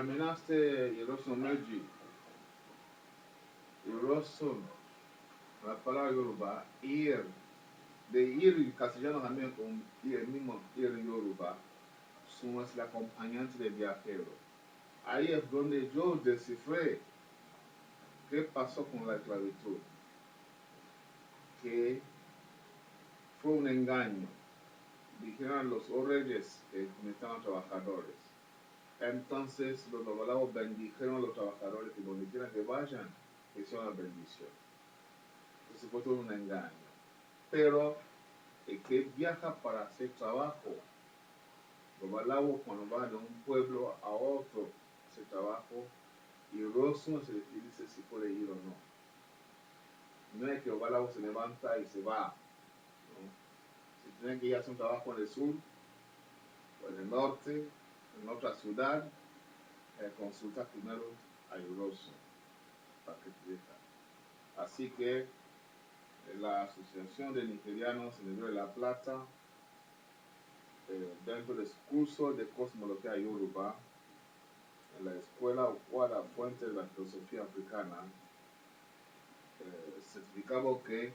examinaste Ìrọ̀sùn méjì, Ìrọ̀sùn, la palabra Yoruba, ir, de ir en castellano también con ir mismo, ir en Yoruba, son el acompañante del viajero. Ahí es donde yo descifré qué pasó con la esclavitud, que fue un engaño. Dijeron los reyes que necesitaban trabajadores. Entonces los babalawos bendijeron a los trabajadores que donde quiera que vayan, hicieron la bendición. Entonces fue todo un engaño. Pero el que viaja para hacer trabajo, los babalawos cuando van de un pueblo a otro a hacer trabajo, y Rosso se les dice si puede ir o no. No es que los babalawos se levanta y se va. ¿No? Si tienen que ir a hacer un trabajo en el sur o en el norte, en otra ciudad, consulta primero a Rosso para que te deja. Así que la Asociación de Nigerianos en el Río de la Plata, dentro del curso de Cosmología Yoruba, en la escuela o a la fuente de la filosofía africana, certificaba que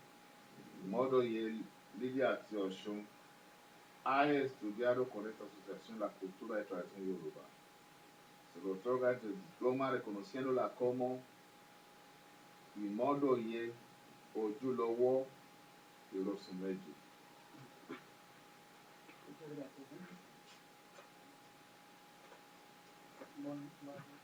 Modo y el Lidia Atioshun ha estudiado con esta asociación la cultura y tradición yoruba. Se le otorga este diploma reconociéndola como Modo y Ojulowo Ìrọ̀sùn méjì. Muchas gracias.